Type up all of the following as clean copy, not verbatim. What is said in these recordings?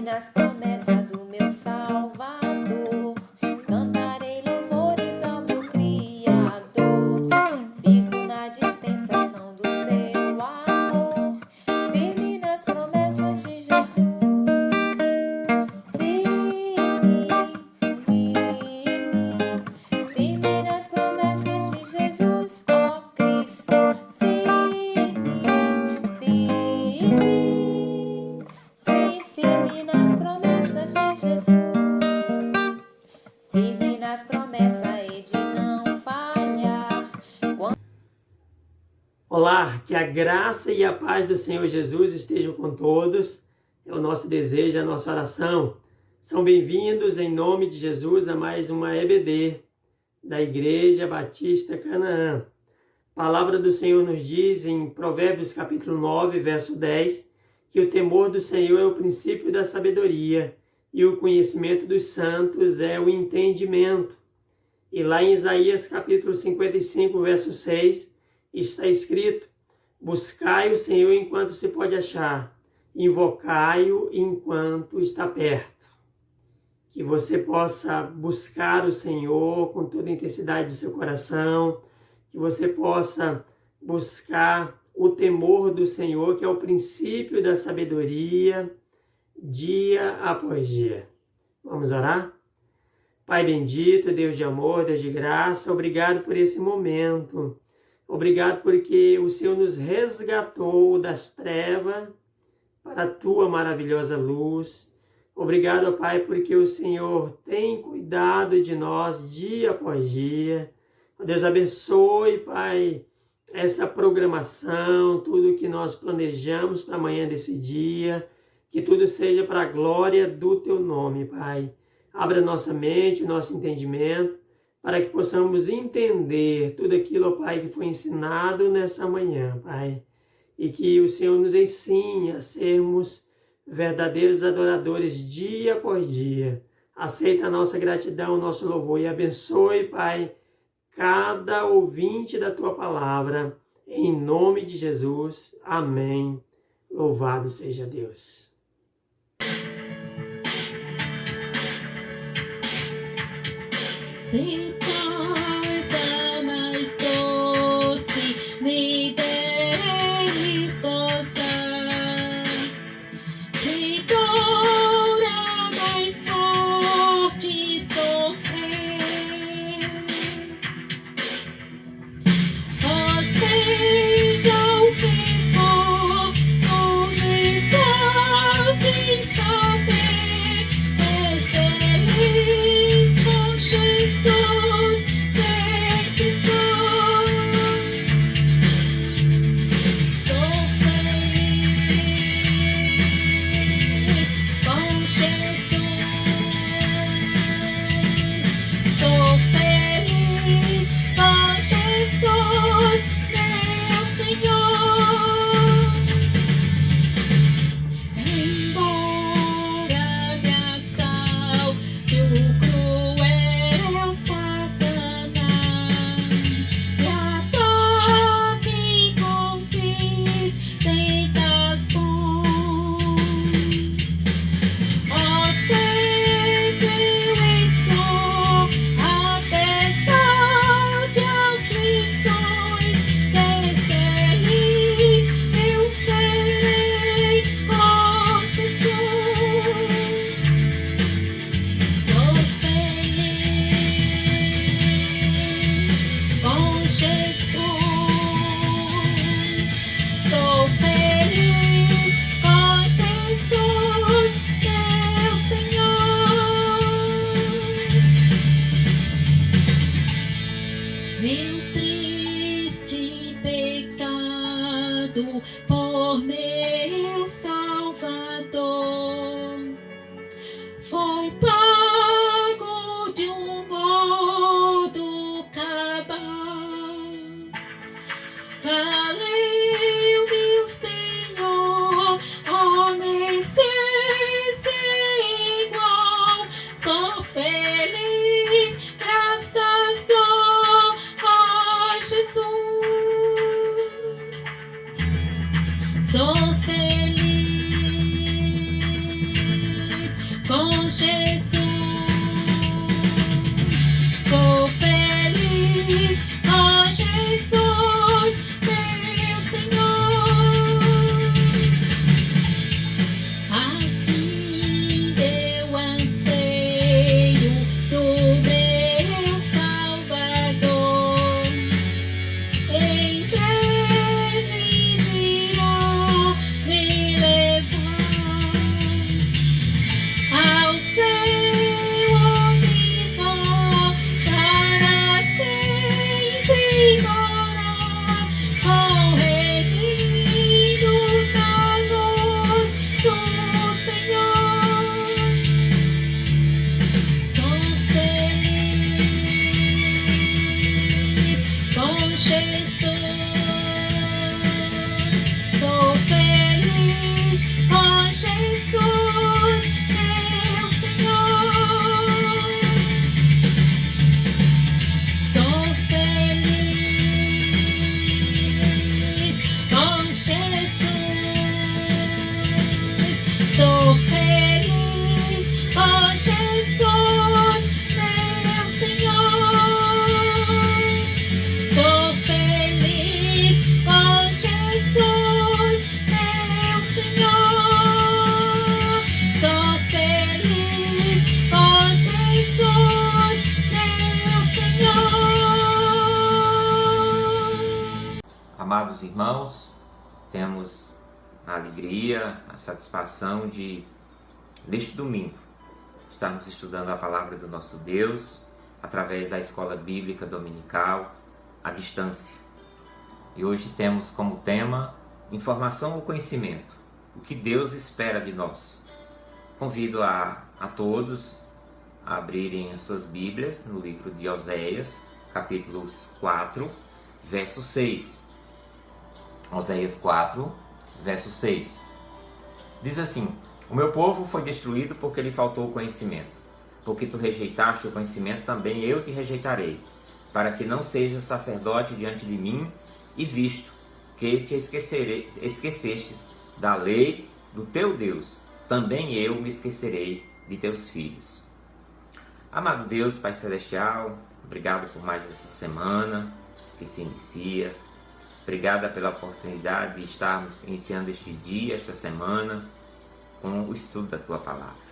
nas promessas do meu Salvador. Cantarei louvores ao meu Criador. Fico na dispensação do seu amor, firme nas promessas de Jesus. Firme, firme nas promessas de Jesus, ó Cristo. Firme, sim, firme nas promessas de Jesus. Firme nas promessas e de não falhar. Olá, que a graça e a paz do Senhor Jesus estejam com todos. É o nosso desejo, a nossa oração. São bem-vindos em nome de Jesus a mais uma EBD da Igreja Batista Canaã. A palavra do Senhor nos diz em Provérbios capítulo 9, verso 10, que o temor do Senhor é o princípio da sabedoria e o conhecimento dos santos é o entendimento. E lá em Isaías capítulo 55, verso 6, está escrito: buscai o Senhor enquanto se pode achar, invocai-o enquanto está perto. Que você possa buscar o Senhor com toda a intensidade do seu coração, que você possa buscar o temor do Senhor, que é o princípio da sabedoria, dia após dia. Vamos orar? Pai bendito, Deus de amor, Deus de graça, obrigado por esse momento. Obrigado porque o Senhor nos resgatou das trevas para a Tua maravilhosa luz. Obrigado, Pai, porque o Senhor tem cuidado de nós dia após dia. Deus abençoe, Pai, essa programação, tudo que nós planejamos para amanhã desse dia. Que tudo seja para a glória do Teu nome, Pai. Abra nossa mente, o nosso entendimento, para que possamos entender tudo aquilo, ó Pai, que foi ensinado nessa manhã, Pai. E que o Senhor nos ensine a sermos verdadeiros adoradores dia após dia. Aceita a nossa gratidão, o nosso louvor e abençoe, Pai, cada ouvinte da Tua palavra. Em nome de Jesus. Amém. Louvado seja Deus. Se passa mais doce, me destroçar. Se dor é mais forte sofrer, ou seja o que for, não me faz saber ser feliz com Jesus, sempre sou. Sou feliz com Jesus. Sou feliz com Jesus, meu Senhor. Embora me assalte o cruel Satanás, me ataque com vis tentações, oh, sempre eu estou, apesar de aflições, que feliz eu serei com Jesus. Sou feliz com Jesus. Sou feliz com Jesus, meu Senhor. Meu triste pecado por meu Salvador foi pago de um modo cabal. Valeu-me o Senhor, homem sem igual. Sou feliz, graças dou a Jesus. Sou feliz Jesus. Sou feliz com Jesus, meu Senhor. A vida eu anseio do meu Salvador. Em breve virá me levar ao céu onde vou para sempre morar, correndo na luz do Senhor. Sou feliz com Jesus. Sou feliz com Jesus, meu Senhor. Sou feliz com Jesus. Sou feliz com Jesus, meu Senhor. Sou feliz com Jesus, meu Senhor. Sou feliz com Jesus, meu Senhor. Amados irmãos, temos a alegria, a satisfação de, neste domingo, estarmos estudando a palavra do nosso Deus através da Escola Bíblica Dominical à distância. E hoje temos como tema informação ou conhecimento, o que Deus espera de nós. Convido a todos a abrirem as suas Bíblias no livro de Oséias, capítulo 4, verso 6. Oséias 4, verso 6. Diz assim: o meu povo foi destruído porque lhe faltou conhecimento. Porque tu rejeitaste o conhecimento, também eu te rejeitarei, para que não sejas sacerdote diante de mim, e visto que te esquecestes da lei do teu Deus, também eu me esquecerei de teus filhos. Amado Deus, Pai Celestial, obrigado por mais essa semana que se inicia. Obrigada pela oportunidade de estarmos iniciando este dia, esta semana, com o estudo da Tua Palavra.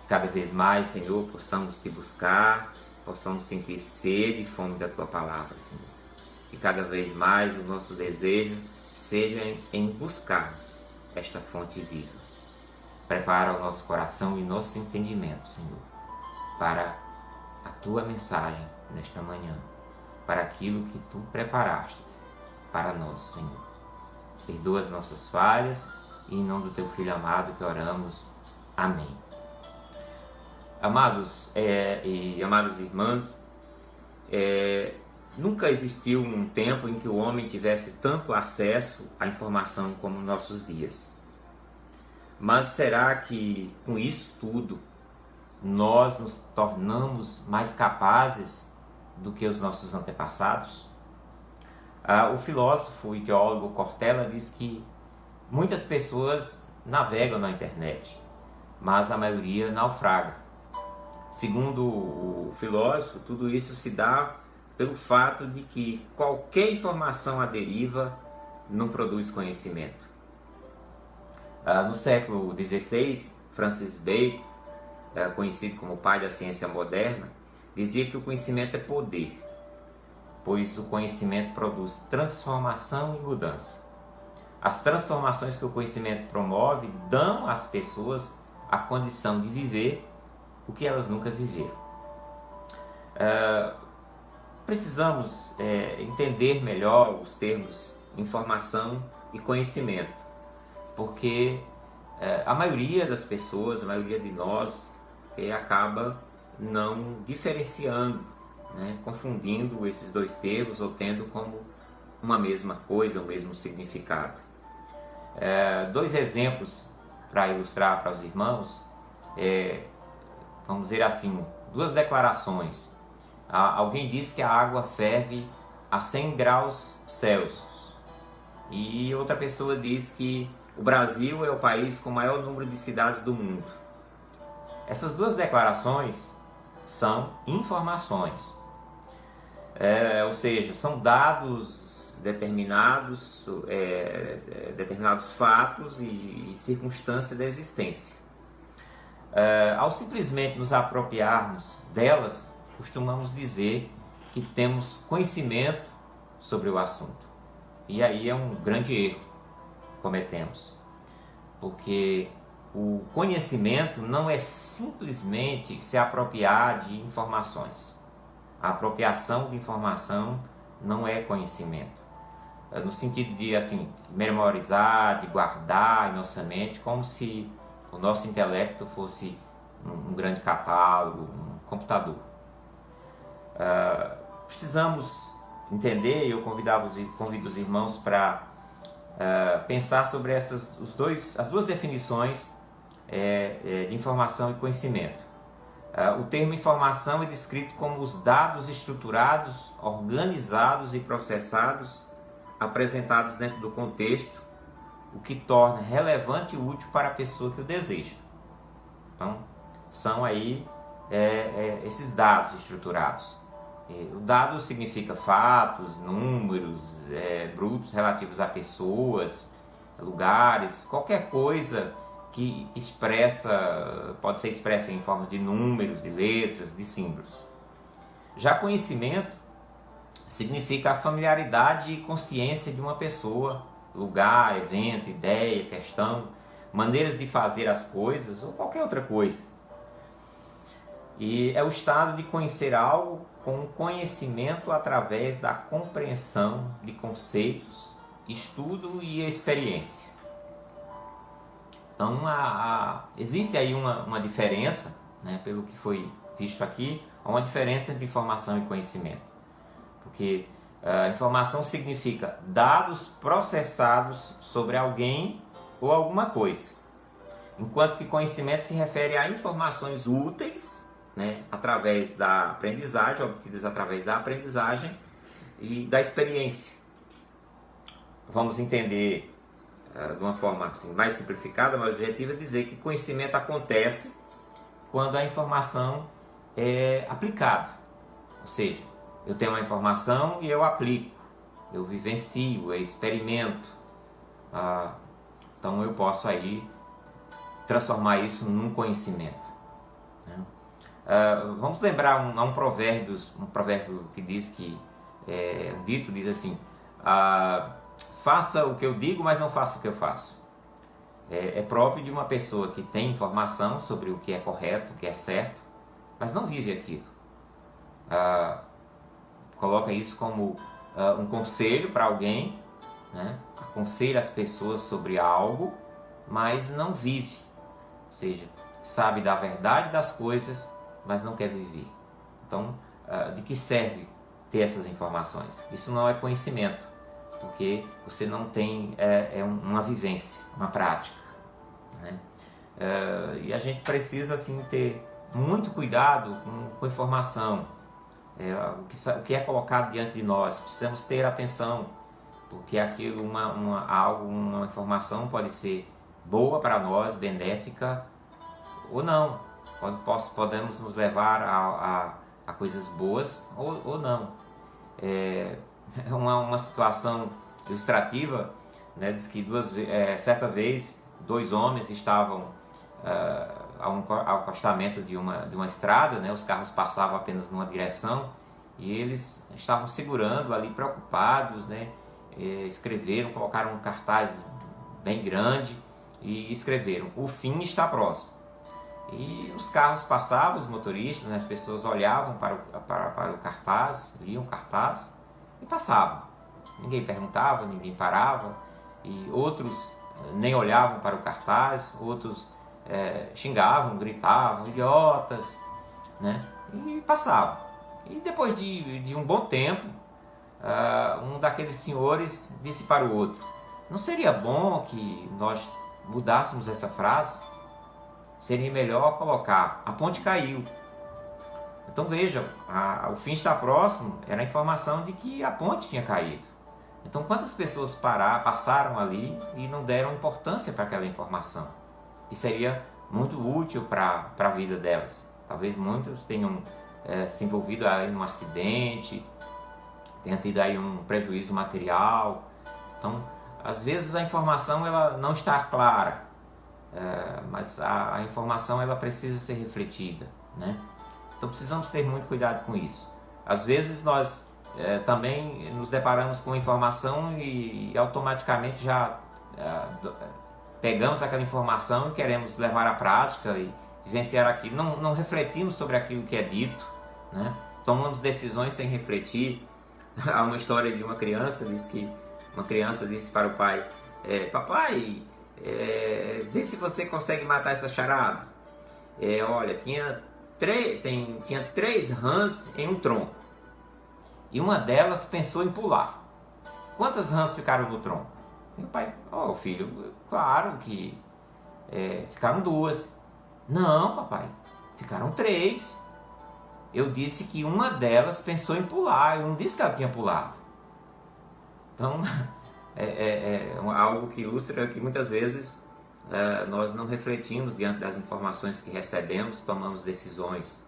Cada vez mais, Senhor, possamos Te buscar, possamos sentir sede e fome da Tua Palavra, Senhor. E cada vez mais o nosso desejo seja em buscarmos esta fonte viva. Prepara o nosso coração e nosso entendimento, Senhor, para a Tua mensagem nesta manhã, para aquilo que Tu preparaste para nós, Senhor. Perdoa as nossas falhas e em nome do Teu Filho amado que oramos. Amém. Amados e amadas irmãs, nunca existiu um tempo em que o homem tivesse tanto acesso à informação como nos nossos dias. Mas será que com isso tudo nós nos tornamos mais capazes do que os nossos antepassados? O filósofo e teólogo Cortella diz que muitas pessoas navegam na internet, mas a maioria naufraga. Segundo o filósofo, tudo isso se dá pelo fato de que qualquer informação à deriva não produz conhecimento. No século XVI, Francis Bacon, conhecido como o pai da ciência moderna, dizia que o conhecimento é poder, pois o conhecimento produz transformação e mudança. As transformações que o conhecimento promove dão às pessoas a condição de viver o que elas nunca viveram. Precisamos entender melhor os termos informação e conhecimento, porque a maioria das pessoas, a maioria de nós, acaba não diferenciando, confundindo esses dois termos ou tendo como uma mesma coisa, o mesmo significado. Dois exemplos para ilustrar para os irmãos, vamos dizer assim, duas declarações. Alguém diz que a água ferve a 100 graus Celsius e outra pessoa diz que o Brasil é o país com o maior número de cidades do mundo. Essas duas declarações são informações, ou seja, são dados determinados, determinados fatos e circunstâncias da existência. Ao simplesmente nos apropriarmos delas, costumamos dizer que temos conhecimento sobre o assunto. E aí é um grande erro que cometemos, porque o conhecimento não é simplesmente se apropriar de informações. A apropriação de informação não é conhecimento. No sentido de assim, memorizar, de guardar em nossa mente, como se o nosso intelecto fosse um grande catálogo, um computador. Precisamos entender, e eu convido os irmãos para pensar sobre as duas definições de informação e conhecimento. O termo informação é descrito como os dados estruturados, organizados e processados, apresentados dentro do contexto, o que torna relevante e útil para a pessoa que o deseja. Então, são aí esses dados estruturados. O dado significa fatos, números, brutos relativos a pessoas, lugares, qualquer coisa que pode ser expressa em formas de números, de letras, de símbolos. Já conhecimento significa a familiaridade e consciência de uma pessoa, lugar, evento, ideia, questão, maneiras de fazer as coisas ou qualquer outra coisa. E é o estado de conhecer algo com conhecimento através da compreensão de conceitos, estudo e experiência. Então, existe aí uma diferença, né, pelo que foi visto aqui, há uma diferença entre informação e conhecimento. Porque informação significa dados processados sobre alguém ou alguma coisa, enquanto que conhecimento se refere a informações úteis, né, através da aprendizagem, obtidas através da aprendizagem e da experiência. Vamos entender de uma forma assim, mais simplificada, mais objetiva, dizer que conhecimento acontece quando a informação é aplicada. Ou seja, eu tenho uma informação e eu aplico, eu vivencio, eu experimento. Então eu posso aí transformar isso num conhecimento. Né? Vamos lembrar um provérbio que diz que, um dito diz assim, faça o que eu digo, mas não faça o que eu faço. É próprio de uma pessoa que tem informação sobre o que é correto, o que é certo, mas não vive aquilo. Coloca isso como um conselho para alguém, né? Aconselha as pessoas sobre algo, mas não vive. Ou seja, sabe da verdade das coisas, mas não quer viver. Então, de que serve ter essas informações? Isso não é conhecimento, porque você não tem uma vivência, uma prática, né? E a gente precisa assim ter muito cuidado com informação, o que é colocado diante de nós. Precisamos ter atenção, porque aquilo, uma informação pode ser boa para nós, benéfica ou não. Podemos nos levar a coisas boas ou não. Uma situação ilustrativa, né, diz que certa vez 2 homens estavam ao acostamento de uma estrada, né, os carros passavam apenas numa direção e eles estavam segurando ali preocupados, né, colocaram um cartaz bem grande e escreveram: o fim está próximo. E os carros passavam, os motoristas, né, as pessoas olhavam para o cartaz, liam o cartaz e passavam. Ninguém perguntava, ninguém parava, e outros nem olhavam para o cartaz, outros xingavam, gritavam, idiotas, né, e passavam. E depois de um bom tempo, um daqueles senhores disse para o outro: não seria bom que nós mudássemos essa frase? Seria melhor colocar: a ponte caiu. Então vejam, o fim está próximo, era a informação de que a ponte tinha caído. Então quantas pessoas passaram ali e não deram importância para aquela informação? E seria muito útil para a vida delas. Talvez muitos tenham se envolvido aí num acidente, tenha tido aí um prejuízo material. Então, às vezes a informação ela não está clara, mas a informação ela precisa ser refletida, né? Então precisamos ter muito cuidado com isso. Às vezes nós também nos deparamos com informação e automaticamente já pegamos aquela informação e queremos levar à prática e vivenciar aquilo. Não refletimos sobre aquilo que é dito, né? Tomamos decisões sem refletir. Há uma história de uma criança, diz que uma criança disse para o pai: papai, vê se você consegue matar essa charada. Olha, tinha 3 rãs em um tronco e uma delas pensou em pular. Quantas rãs ficaram no tronco? E o pai: filho, claro que ficaram 2. Não, papai, ficaram 3. Eu disse que uma delas pensou em pular, eu não disse que ela tinha pulado. Então, algo que ilustra que muitas vezes nós não refletimos diante das informações que recebemos, tomamos decisões.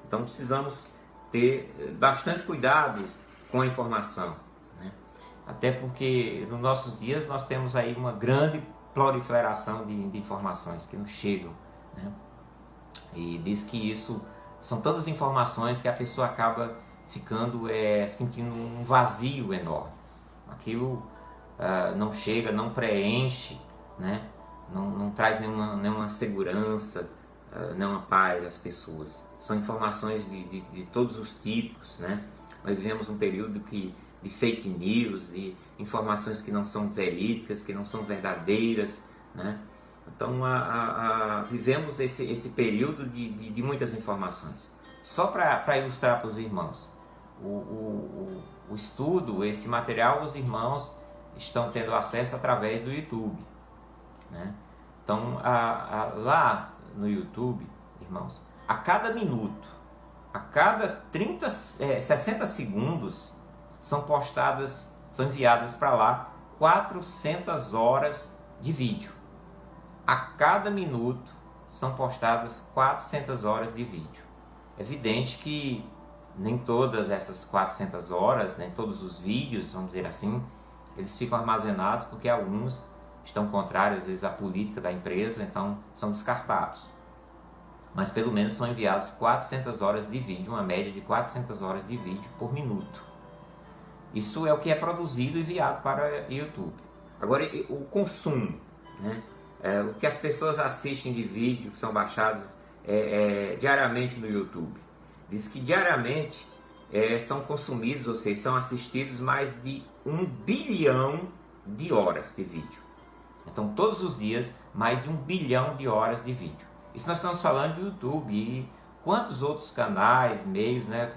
Então, precisamos ter bastante cuidado com a informação, né? Até porque nos nossos dias nós temos aí uma grande proliferação de informações que nos chegam, né? E diz que isso são todas informações que a pessoa acaba ficando sentindo um vazio enorme. Aquilo não chega, não preenche, né? Não traz nenhuma segurança, nenhuma paz às pessoas. São informações de todos os tipos, né? Nós vivemos um período de fake news, de informações que não são verídicas, que não são verdadeiras, né? Então vivemos esse período de muitas informações. Só para ilustrar para os irmãos, o estudo, esse material, os irmãos estão tendo acesso através do YouTube, né? Então lá no YouTube, irmãos, a cada minuto, a cada 60 segundos são enviadas para lá 400 horas de vídeo. A cada minuto são postadas 400 horas de vídeo. É evidente que nem todas essas 400 horas, nem todos os vídeos, vamos dizer assim, eles ficam armazenados porque alguns estão contrários, às vezes, à política da empresa, então são descartados. Mas pelo menos são enviadas 400 horas de vídeo, uma média de 400 horas de vídeo por minuto. Isso é o que é produzido e enviado para o YouTube. Agora, o consumo, né? O que as pessoas assistem de vídeo que são baixados diariamente no YouTube. Diz que diariamente são consumidos, ou seja, são assistidos mais de 1 bilhão de horas de vídeo. Então, todos os dias, mais de 1 bilhão de horas de vídeo. Isso nós estamos falando do YouTube. E quantos outros canais, meios, né,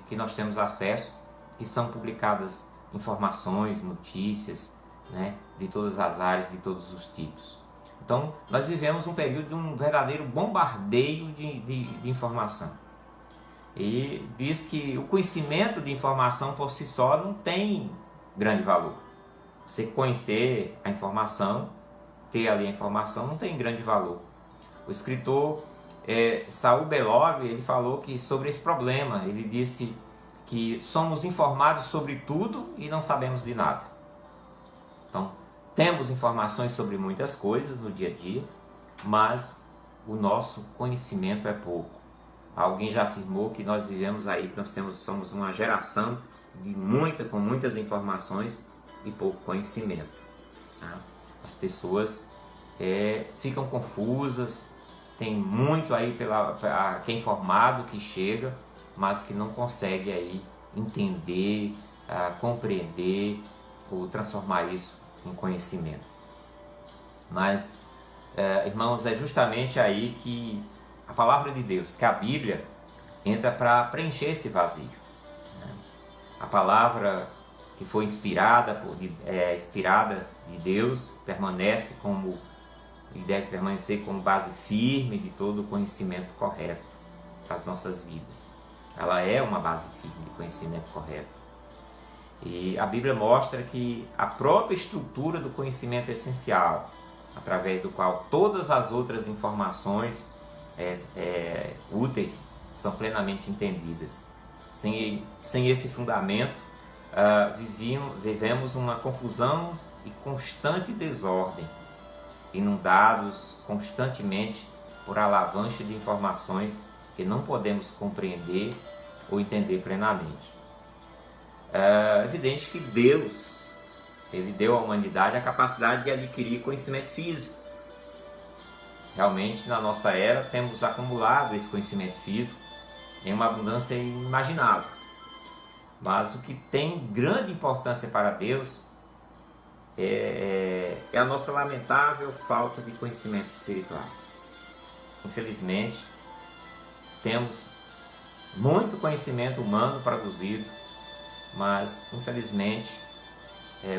que nós temos acesso, que são publicadas informações, notícias, né, de todas as áreas, de todos os tipos. Então, nós vivemos um período de um verdadeiro bombardeio de informação. E diz que o conhecimento de informação por si só não tem grande valor. Você conhecer a informação, ter ali a informação, não tem grande valor. O escritor Saul Belov, ele falou sobre esse problema. Ele disse que somos informados sobre tudo e não sabemos de nada. Então, temos informações sobre muitas coisas no dia a dia, mas o nosso conhecimento é pouco. Alguém já afirmou que nós vivemos aí, que somos uma geração com muitas informações e pouco conhecimento, tá? As pessoas ficam confusas, tem muito aí que é informado, que chega, mas que não consegue aí entender, compreender ou transformar isso em conhecimento. Mas, irmãos, é justamente aí que a palavra de Deus, que a Bíblia, entra para preencher esse vazio, né? A palavra que foi inspirada de Deus permanece e deve permanecer como base firme de todo o conhecimento correto para as nossas vidas. Ela é uma base firme de conhecimento correto. E a Bíblia mostra que a própria estrutura do conhecimento é essencial. através do qual todas as outras informações úteis são plenamente entendidas. Sem esse fundamento, vivemos uma confusão e constante desordem, inundados constantemente por avalanche de informações que não podemos compreender ou entender plenamente. É evidente que Deus, Ele deu à humanidade a capacidade de adquirir conhecimento físico. Realmente, na nossa era, temos acumulado esse conhecimento físico em uma abundância inimaginável. Mas o que tem grande importância para Deus é a nossa lamentável falta de conhecimento espiritual. Infelizmente, temos muito conhecimento humano produzido, mas infelizmente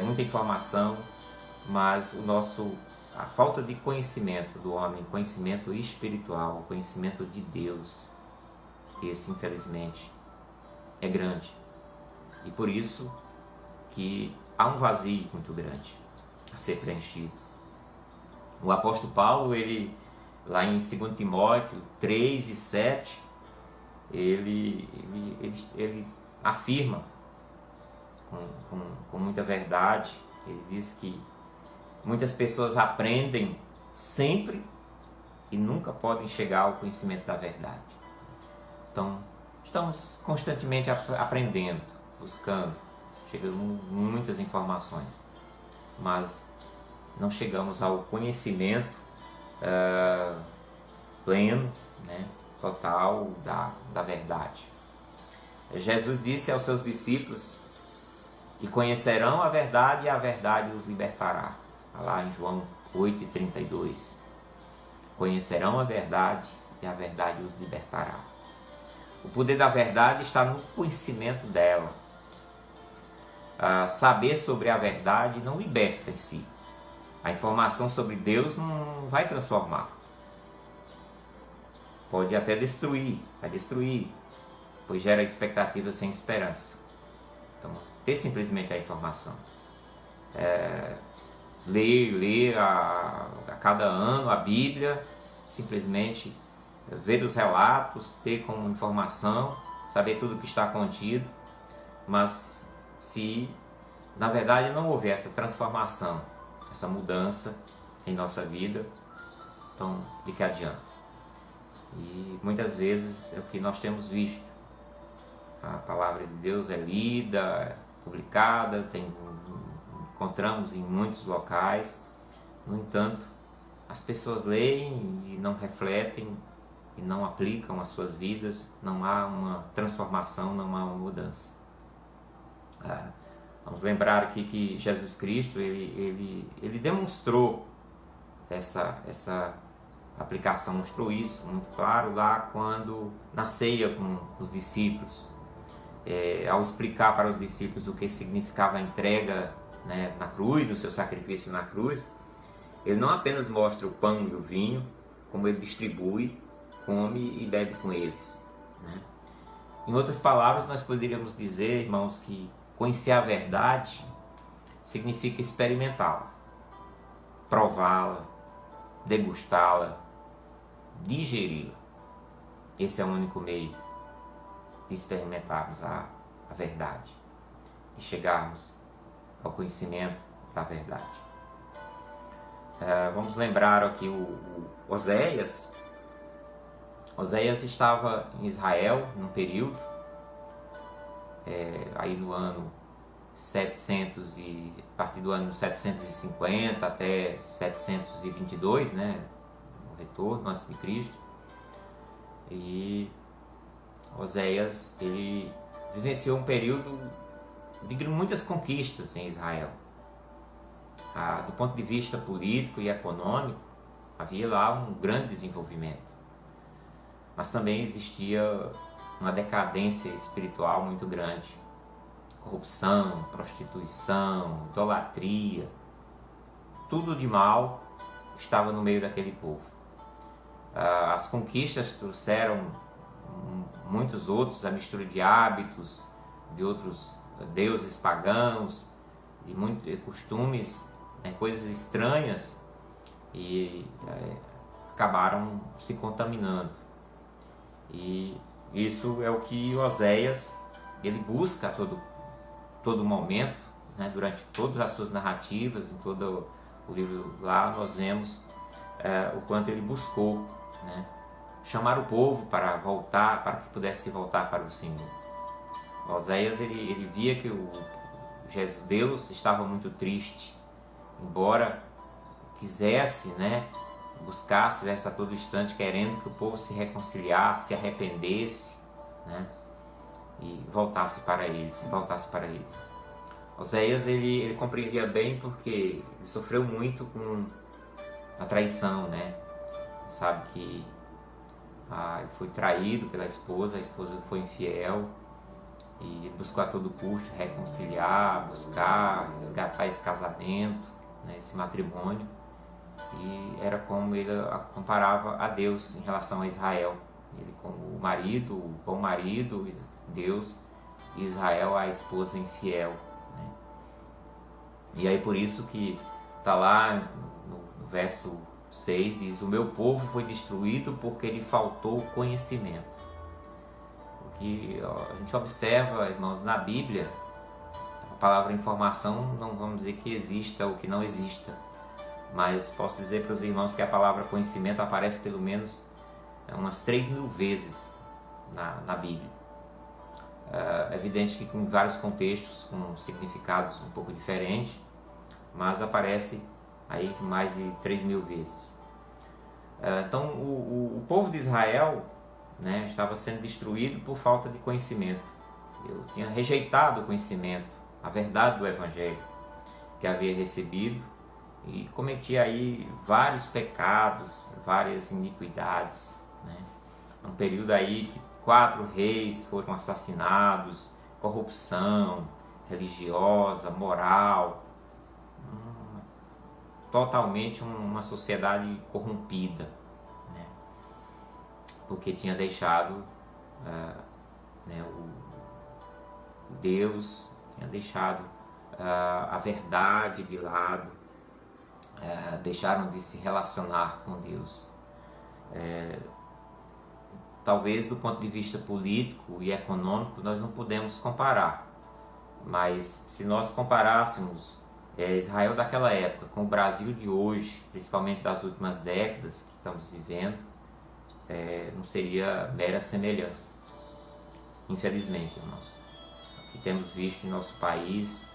muita informação, mas a falta de conhecimento do homem, conhecimento espiritual, conhecimento de Deus, esse infelizmente é grande. E por isso que há um vazio muito grande a ser preenchido. O apóstolo Paulo, ele lá em 2 Timóteo 3 e 7, ele afirma com muita verdade, ele diz que muitas pessoas aprendem sempre e nunca podem chegar ao conhecimento da verdade. Então, estamos constantemente aprendendo, buscando, chegando muitas informações, mas não chegamos ao conhecimento pleno, né, total da verdade. Jesus disse aos seus discípulos: e conhecerão a verdade, e a verdade os libertará. Lá em João 8:32. Conhecerão a verdade, e a verdade os libertará. O poder da verdade está no conhecimento dela. Saber sobre a verdade não liberta em si. A informação sobre Deus não vai transformar. Pode até vai destruir, pois gera expectativa sem esperança. Então, ter simplesmente a informação. Ler a cada ano a Bíblia, simplesmente ver os relatos, ter como informação, saber tudo o que está contido, mas se na verdade não houver essa transformação, essa mudança em nossa vida, então de que adianta? E muitas vezes é o que nós temos visto. A palavra de Deus é lida, publicada, encontramos em muitos locais. No entanto, as pessoas leem e não refletem e não aplicam às suas vidas. Não há uma transformação, não há uma mudança. Vamos lembrar aqui que Jesus Cristo ele demonstrou essa aplicação, mostrou isso muito claro lá quando na ceia com os discípulos. Ao explicar para os discípulos o que significava a entrega, né, na cruz, o seu sacrifício na cruz, ele não apenas mostra o pão e o vinho, como ele distribui, come e bebe com eles, né? Em outras palavras, nós poderíamos dizer, irmãos, que conhecer a verdade significa experimentá-la, prová-la, degustá-la, digeri-la. Esse é o único meio de experimentarmos a verdade, de chegarmos ao conhecimento da verdade. Vamos lembrar aqui o Oséias. Oséias estava em Israel num período, aí no ano 700 e a partir do ano 750 até 722, né, o retorno antes de Cristo. E Oséias, ele vivenciou um período de muitas conquistas em Israel. Do ponto de vista político e econômico, havia lá um grande desenvolvimento. Mas também existia uma decadência espiritual muito grande. Corrupção, prostituição, idolatria, tudo de mal estava no meio daquele povo. As conquistas trouxeram muitos outros, a mistura de hábitos, de outros deuses pagãos, de muitos costumes, né, coisas estranhas e acabaram se contaminando. E isso é o que Oséias ele busca a todo momento, né? Durante todas as suas narrativas, em todo o livro lá nós vemos o quanto ele buscou, né? Chamar o povo para voltar, para que pudesse voltar para o Senhor. Oséias ele via que Deus estava muito triste, embora quisesse, né, buscasse, estivesse a todo instante querendo que o povo se reconciliasse, se arrependesse, né, e voltasse para ele, Oséias ele compreendia bem porque ele sofreu muito com a traição, né? Sabe que ele foi traído pela esposa, a esposa foi infiel, e ele buscou a todo custo reconciliar, buscar, resgatar esse casamento, né, esse matrimônio, e era como ele a comparava a Deus em relação a Israel. Ele como o marido, o bom marido, Deus, e Israel a esposa infiel, né? E aí por isso que está lá no verso 6, diz: o meu povo foi destruído porque lhe faltou conhecimento. O que a gente observa, irmãos, na Bíblia, a palavra informação, não vamos dizer que exista ou que não exista, mas posso dizer para os irmãos que a palavra conhecimento aparece pelo menos umas 3.000 vezes na Bíblia. É evidente que em vários contextos, com significados um pouco diferentes, mas aparece aí mais de 3.000 vezes. Então o povo de Israel, né, estava sendo destruído por falta de conhecimento. Eu tinha rejeitado o conhecimento, a verdade do Evangelho que havia recebido, e cometia aí vários pecados, várias iniquidades, né? Um período aí que 4 reis foram assassinados, corrupção religiosa, moral, totalmente uma sociedade corrompida, né? Porque tinha deixado né, o Deus, tinha deixado a verdade de lado, deixaram de se relacionar com Deus. Talvez do ponto de vista político e econômico nós não podemos comparar, mas se nós comparássemos Israel daquela época com o Brasil de hoje, principalmente das últimas décadas que estamos vivendo, não seria mera semelhança. Infelizmente, irmãos, o que temos visto em nosso país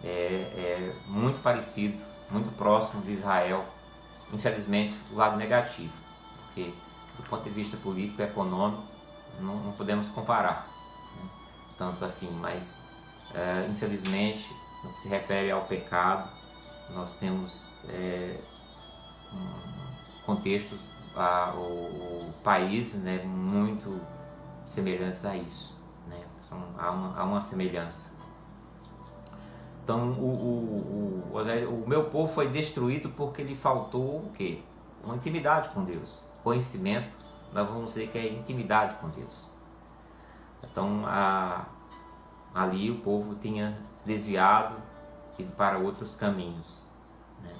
é muito parecido, muito próximo de Israel. Infelizmente, o lado negativo, porque do ponto de vista político e econômico não podemos comparar, né? Tanto assim, mas infelizmente, no que se refere ao pecado, nós temos contextos, o país, né, muito semelhantes a isso, né? Há uma semelhança. Então o meu povo foi destruído porque lhe faltou o quê? Uma intimidade com Deus. Conhecimento, nós vamos dizer que é intimidade com Deus. Então ali o povo tinha se desviado, ido para outros caminhos, né?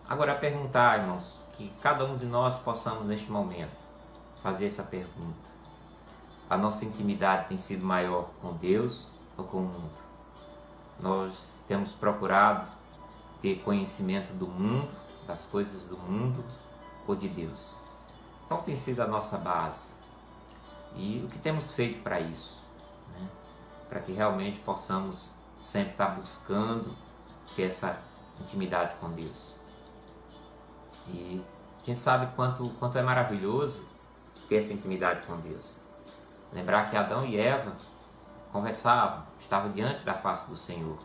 Agora perguntar, irmãos, que cada um de nós possamos neste momento fazer essa pergunta: a nossa intimidade tem sido maior com Deus ou com o mundo? Nós temos procurado ter conhecimento do mundo, das coisas do mundo, ou de Deus? Qual tem sido a nossa base? E o que temos feito para isso, né? Para que realmente possamos sempre estar buscando ter essa intimidade com Deus. E a gente sabe quanto é maravilhoso ter essa intimidade com Deus. Lembrar que Adão e Eva conversavam, estavam diante da face do Senhor.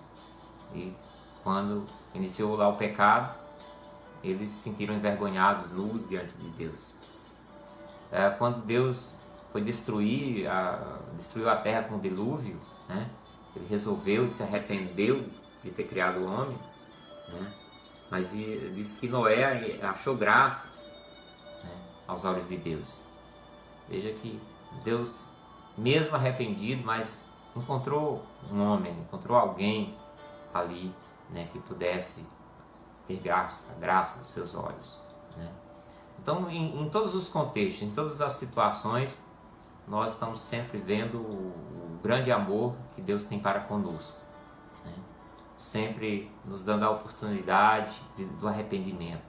E quando iniciou lá o pecado, eles se sentiram envergonhados, nus diante de Deus. Quando Deus foi destruiu a terra com o dilúvio, né? Ele resolveu, ele se arrependeu de ter criado o homem, né? Mas ele diz que Noé achou graças, né, aos olhos de Deus. Veja que Deus, mesmo arrependido, mas encontrou um homem, encontrou alguém ali, né, que pudesse ter graça dos seus olhos, né? Então, em todos os contextos, em todas as situações, nós estamos sempre vendo o grande amor que Deus tem para conosco, né? Sempre nos dando a oportunidade do arrependimento,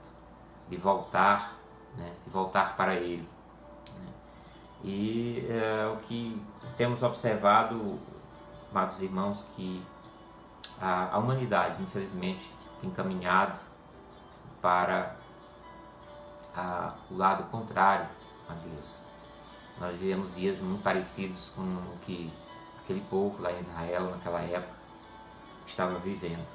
de voltar, né? De voltar para Ele, né? E o que temos observado, amados irmãos, que a humanidade, infelizmente, tem caminhado para o lado contrário a Deus. Nós vivemos dias muito parecidos com o que aquele povo lá em Israel, naquela época, estava vivendo.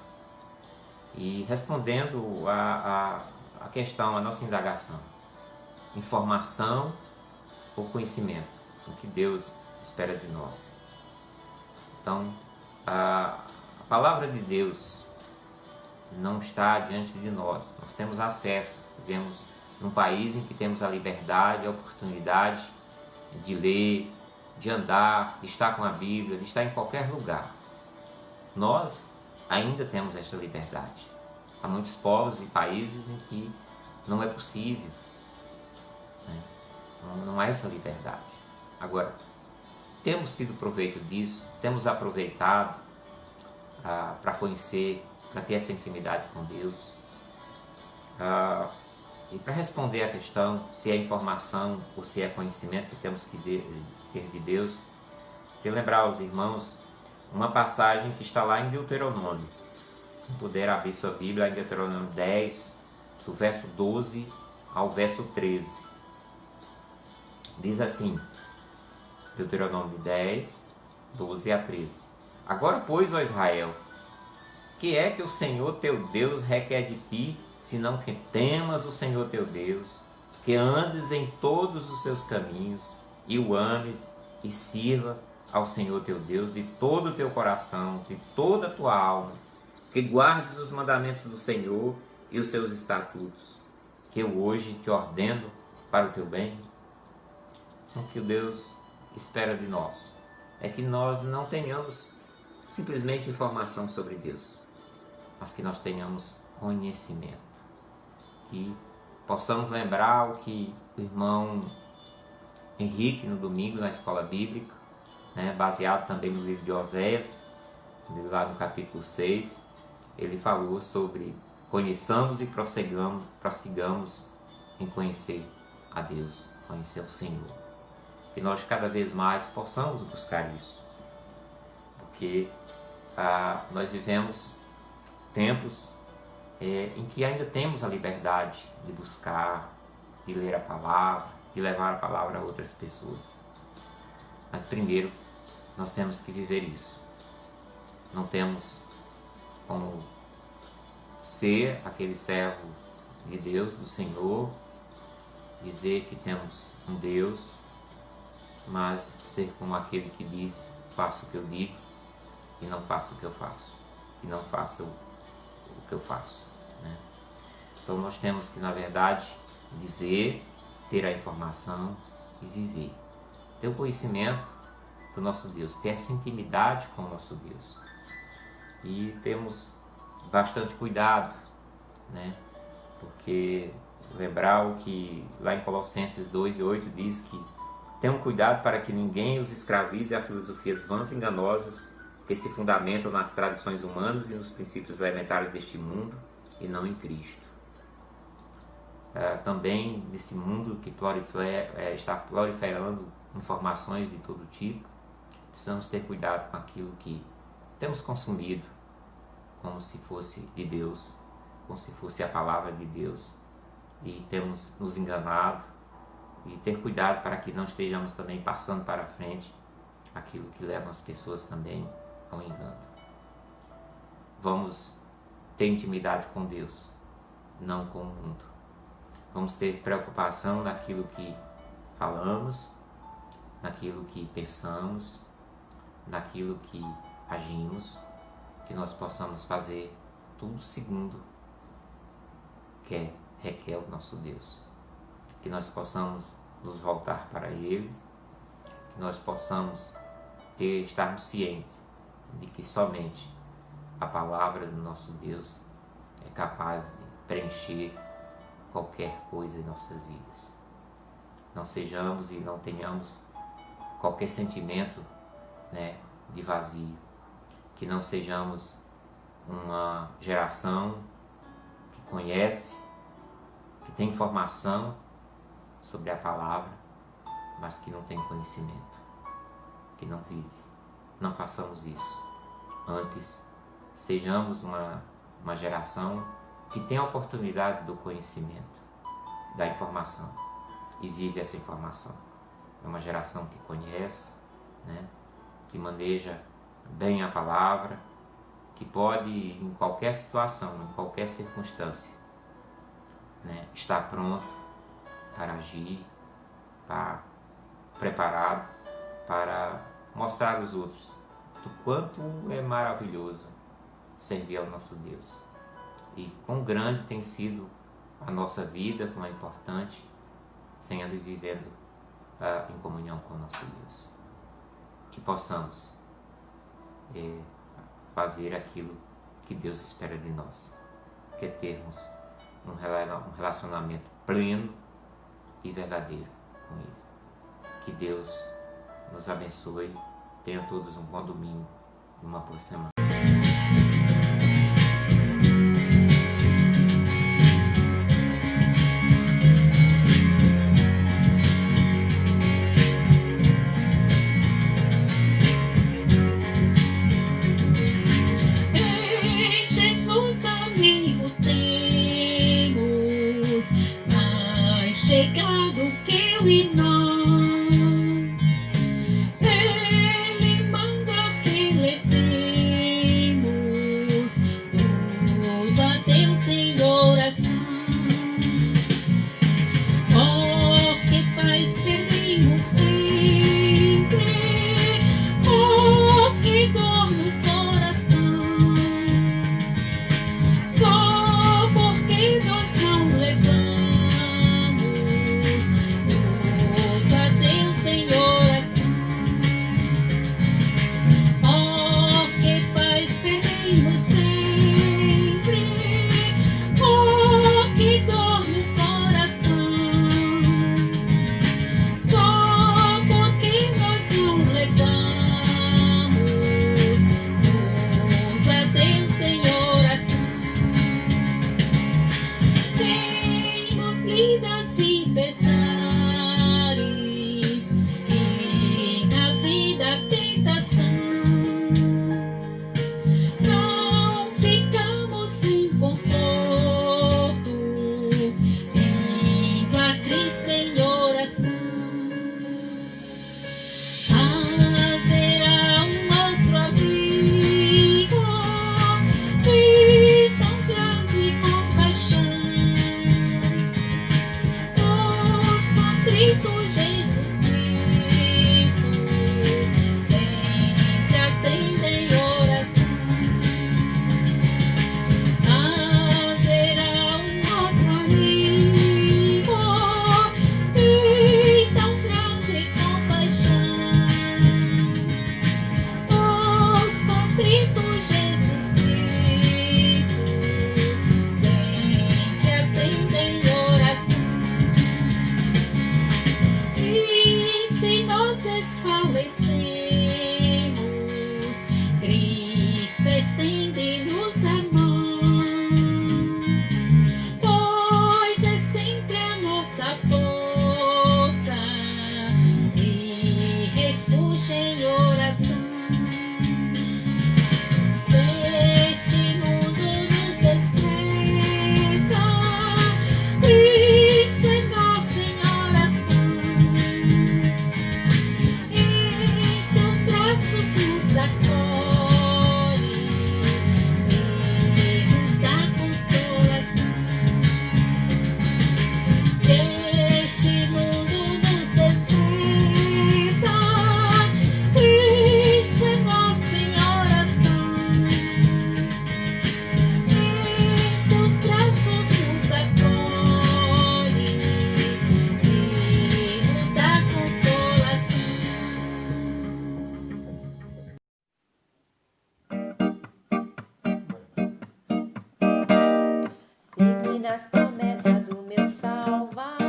E respondendo a questão, a nossa indagação: informação ou conhecimento? O que Deus espera de nós? Então, a palavra de Deus não está diante de nós. Nós temos acesso, vivemos num país em que temos a liberdade, a oportunidade de ler, de andar, de estar com a Bíblia, de estar em qualquer lugar. Nós ainda temos esta liberdade. Há muitos povos e países em que não é possível, né? Não há essa liberdade. Agora, temos tido proveito disso, temos aproveitado para conhecer, para ter essa intimidade com Deus. E para responder à questão se é informação ou se é conhecimento que temos que ter de Deus, quero lembrar aos irmãos uma passagem que está lá em Deuteronômio. Quem puder abrir sua Bíblia, em Deuteronômio 10, do verso 12 ao verso 13. Diz assim, Deuteronômio 10, 12 a 13. Agora, pois, ó Israel, que é que o Senhor teu Deus requer de ti, senão que temas o Senhor teu Deus, que andes em todos os seus caminhos, e o ames e sirva ao Senhor teu Deus de todo o teu coração, de toda a tua alma, que guardes os mandamentos do Senhor e os seus estatutos, que eu hoje te ordeno para o teu bem? O que Deus espera de nós é que nós não tenhamos simplesmente informação sobre Deus, mas que nós tenhamos conhecimento. Que possamos lembrar o que o irmão Henrique, no domingo, na escola bíblica, né, baseado também no livro de Oséias, lá no capítulo 6, ele falou sobre conheçamos e prossigamos em conhecer a Deus, conhecer o Senhor. Que nós cada vez mais possamos buscar isso, porque nós vivemos tempos em que ainda temos a liberdade de buscar, de ler a palavra, de levar a palavra a outras pessoas. Mas primeiro, nós temos que viver isso. Não temos como ser aquele servo de Deus, do Senhor, dizer que temos um Deus, mas ser como aquele que diz, faço o que eu digo e não faço o que eu faço, e não faço o que eu faço, né? Então nós temos que, na verdade, dizer, ter a informação e viver. Ter o conhecimento do nosso Deus, ter essa intimidade com o nosso Deus. E temos bastante cuidado, né? Porque lembrar o que lá em Colossenses 2:8 diz que tenham cuidado para que ninguém os escravize a filosofias vãs e enganosas que se fundamentam nas tradições humanas e nos princípios elementares deste mundo e não em Cristo. Também nesse mundo que está proliferando informações de todo tipo, precisamos ter cuidado com aquilo que temos consumido, como se fosse de Deus, como se fosse a palavra de Deus, e temos nos enganado, e ter cuidado para que não estejamos também passando para frente aquilo que leva as pessoas também ao engano. Vamos ter intimidade com Deus, não com o mundo. Vamos ter preocupação naquilo que falamos, naquilo que pensamos, naquilo que agimos, que nós possamos fazer tudo segundo requer o nosso Deus. Que nós possamos nos voltar para Ele, que nós possamos estarmos cientes de que somente a palavra do nosso Deus é capaz preencher qualquer coisa em nossas vidas. Não sejamos e não tenhamos qualquer sentimento, né, de vazio. Que não sejamos uma geração que conhece, que tem informação sobre a palavra, mas que não tem conhecimento, que não vive. Não façamos isso. Antes, sejamos uma geração que tem a oportunidade do conhecimento, da informação, e vive essa informação. É uma geração que conhece, né, que maneja bem a palavra, que pode, em qualquer situação, em qualquer circunstância, né, estar pronto para agir, preparado para mostrar aos outros do quanto é maravilhoso servir ao nosso Deus. E quão grande tem sido a nossa vida, como é importante, sendo e vivendo em comunhão com o nosso Deus. Que possamos fazer aquilo que Deus espera de nós, que é termos um relacionamento pleno e verdadeiro com Ele. Que Deus nos abençoe. Tenham todos um bom domingo e uma boa semana. Em Jesus, amigo, temos mais chegado que eu e nós. Ele manda que levemos tudo a Deus em oração. Oh, que paz pedimos sempre, oh, que dor no coração. Só porque nós não levamos tudo a Deus em oração. Oh, que paz pedimos sempre, oh, que dor no coração. Só porque nós não levamos tudo a Deus em oração. Temos lidas e pesares e na vida tentação. Não ficamos sem conforto, indo a Cristo em oração. Haverá um outro amigo de tão grande compaixão. Os contritos Jesus Cristo sempre atendem oração. Haverá um outro amigo de tão grande compaixão. Os contritos Jesus Cristo sempre atendem oração. E se nós desfalecemos, Cristo estende-nos a mão, pois é sempre a nossa força e refúgio em oração. Se este mundo nos despreza, Cristo é nosso em oração. Em seus braços nos acolhe e nos dá consolação. Se este mundo nos despreza, Cristo é nosso em oração. Em seus braços nos acolhe e nos dá consolação. Fique nas promessas do meu Salvador.